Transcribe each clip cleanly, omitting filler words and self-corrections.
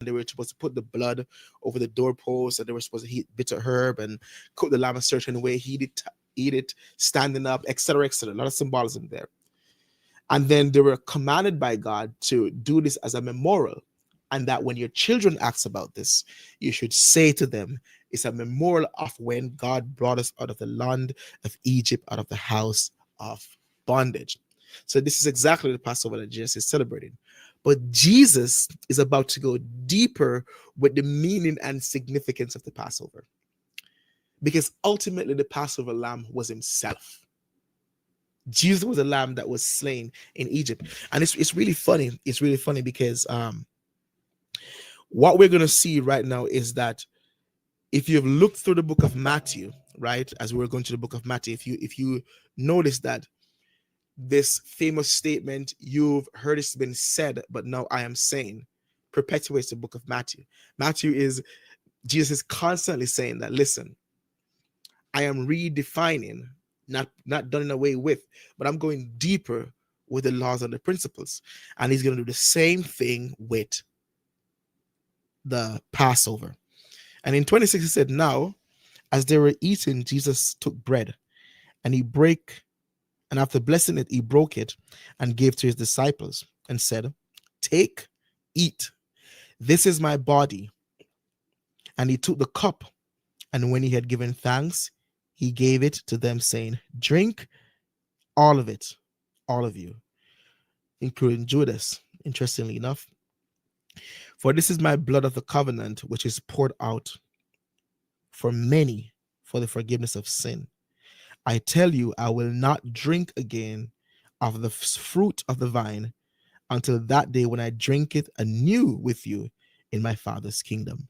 They were supposed to put the blood over the doorpost, and they were supposed to heat bitter herb and cook the lamb a certain way, eat it standing up, etc., etc. A lot of symbolism there. And then they were commanded by God to do this as a memorial, and that when your children ask about this, you should say to them, it's a memorial of when God brought us out of the land of Egypt, out of the house of bondage. So this is exactly the Passover that Jesus is celebrating. But Jesus is about to go deeper with the meaning and significance of the Passover. Because ultimately the Passover lamb was himself. Jesus was a lamb that was slain in Egypt. And it's really funny. It's really funny because what we're going to see right now is that if you've looked through the book of Matthew, right, as we're going to the book of Matthew, if you notice that this famous statement, you've heard it's been said, but now I am saying, perpetuates the book of Matthew. Jesus is constantly saying that, listen, I am redefining, not done away with, but I'm going deeper with the laws and the principles. And he's going to do the same thing with the Passover. And in 26, he said, now, as they were eating, Jesus took bread and and after blessing it, he broke it and gave to his disciples and said, take, eat. This is my body. And he took the cup, and when he had given thanks, he gave it to them, saying, drink all of it, all of you, including Judas, interestingly enough. For this is my blood of the covenant, which is poured out for many for the forgiveness of sin. I tell you, I will not drink again of the fruit of the vine until that day when I drink it anew with you in my Father's kingdom.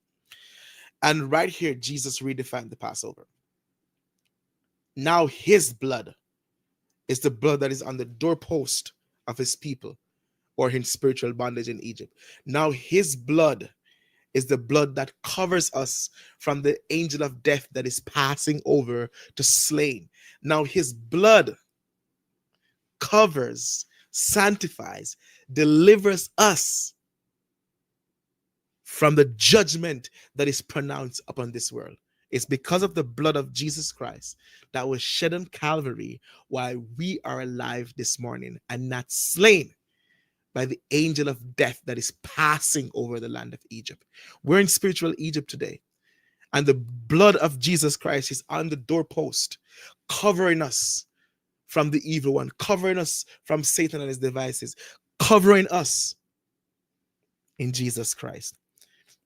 And right here, Jesus redefined the Passover. Now his blood is the blood that is on the doorpost of his people, or in spiritual bondage in Egypt. Now his blood is the blood that covers us from the angel of death that is passing over to slain. Now his blood covers, sanctifies, delivers us from the judgment that is pronounced upon this world. It's because of the blood of Jesus Christ that was shed on Calvary while we are alive this morning and not slain by the angel of death that is passing over the land of Egypt. We're in spiritual Egypt today, and the blood of Jesus Christ is on the doorpost, covering us from the evil one, covering us from Satan and his devices, covering us in Jesus Christ.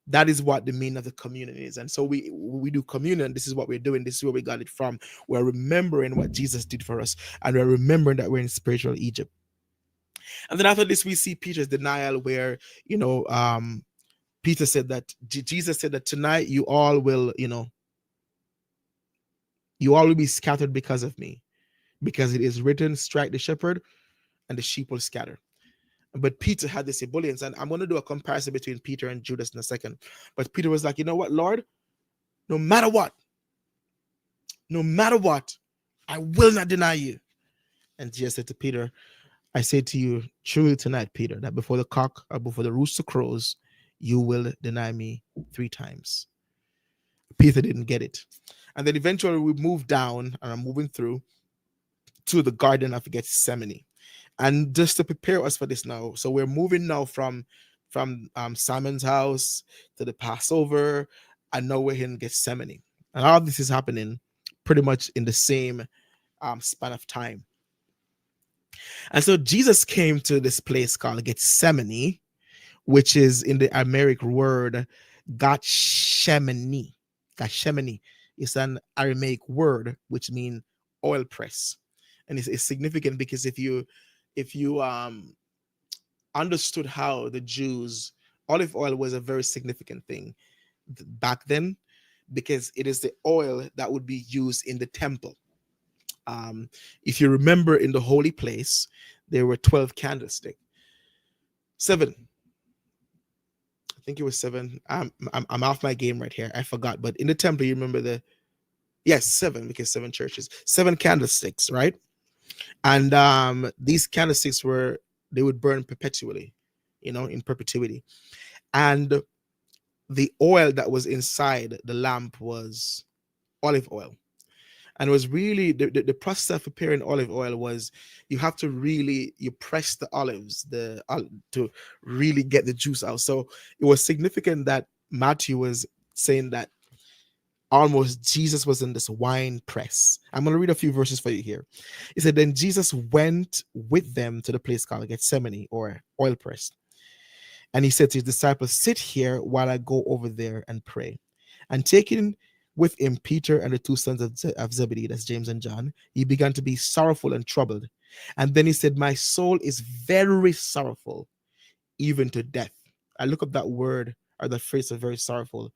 That is what the meaning of the communion is. And so we do communion. This is what we're doing. This is where we got it from. We're remembering what Jesus did for us, and we're remembering that we're in spiritual Egypt. And then after this, we see Peter's denial, where Peter said that Jesus said that tonight you all will be scattered because of me, because it is written, strike the shepherd and the sheep will scatter. But Peter had this ebullience, and I'm going to do a comparison between Peter and Judas in a second. But Peter was like, you know what, Lord, no matter what, I will not deny you. And Jesus said to Peter, I say to you truly tonight, Peter, that before the cock or before the rooster crows, you will deny me 3 times. Peter didn't get it. And then eventually we moved down, and I'm moving through to the Garden of Gethsemane. And just to prepare us for this now, so we're moving now from Simon's house to the Passover, and now we're in Gethsemane. And all this is happening pretty much in the same span of time. And so Jesus came to this place called Gethsemane, which is in the Aramaic word Gethsemane. Gethsemane is an Aramaic word which means oil press. And it's significant because if you understood how the Jews, olive oil was a very significant thing back then, because it is the oil that would be used in the temple. If you remember, in the holy place, there were 12 candlesticks. 7. I think it was 7. I'm off my game right here. I forgot. But in the temple, you remember 7, because 7 churches, 7 candlesticks, right? And these candlesticks they would burn perpetually, in perpetuity. And the oil that was inside the lamp was olive oil. And it was really the process of preparing olive oil was you have to really you press the olives to really get the juice out. So it was significant that Matthew was saying that almost Jesus was in this wine press. I'm going to read a few verses for you here. He said, then Jesus went with them to the place called Gethsemane, or oil press. And he said to his disciples, sit here while I go over there and pray. And taking with him Peter and the two sons of Zebedee, that's James and John, he began to be sorrowful and troubled. And then he said, my soul is very sorrowful, even to death. I look up that word or that phrase of very sorrowful.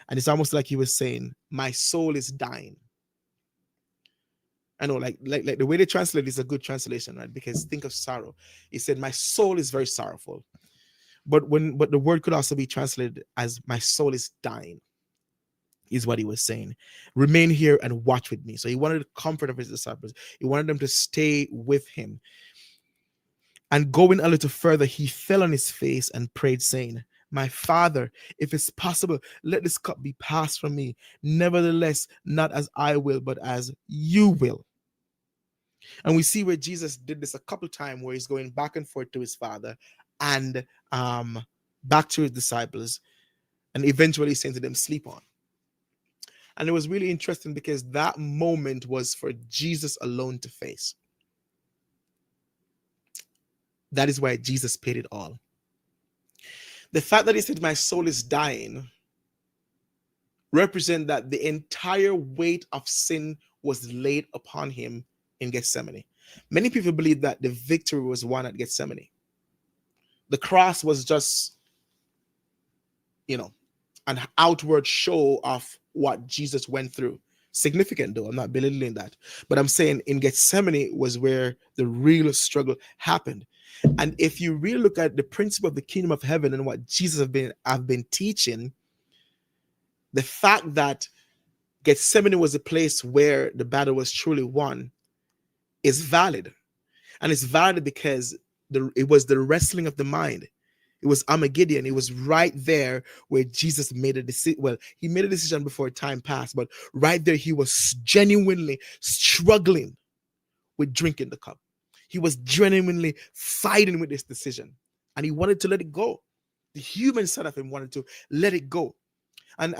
And it's almost like he was saying, my soul is dying. I know, like the way they translate is a good translation, right? Because think of sorrow. He said, my soul is very sorrowful. But the word could also be translated as my soul is dying, is what he was saying. Remain here and watch with me. So he wanted the comfort of his disciples. He wanted them to stay with him. And going a little further, he fell on his face and prayed, saying, my Father, if it's possible, let this cup be passed from me. Nevertheless, not as I will, but as you will. And we see where Jesus did this a couple times, where he's going back and forth to his Father and back to his disciples, and eventually saying to them, sleep on. And it was really interesting because that moment was for Jesus alone to face. That is why Jesus paid it all. The fact that he said, my soul is dying, represent that the entire weight of sin was laid upon him in Gethsemane. Many people believe that the victory was won at Gethsemane. The cross was just, an outward show of what Jesus went through. Significant though, I'm not belittling that. But I'm saying in Gethsemane was where the real struggle happened. And if you really look at the principle of the kingdom of heaven and what Jesus have been teaching, the fact that Gethsemane was a place where the battle was truly won is valid. And it's valid because it was the wrestling of the mind. It was Armageddon. It was right there where Jesus made a decision. Well, he made a decision before time passed, but right there, he was genuinely struggling with drinking the cup. He was genuinely fighting with this decision, and he wanted to let it go. The human side of him wanted to let it go. And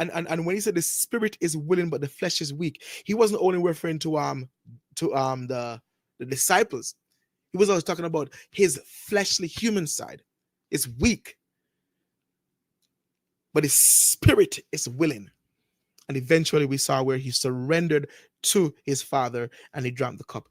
when he said the spirit is willing, but the flesh is weak, he wasn't only referring to the disciples. He was always talking about his fleshly human side. It's weak, but his spirit is willing. And eventually we saw where he surrendered to his Father and he drank the cup.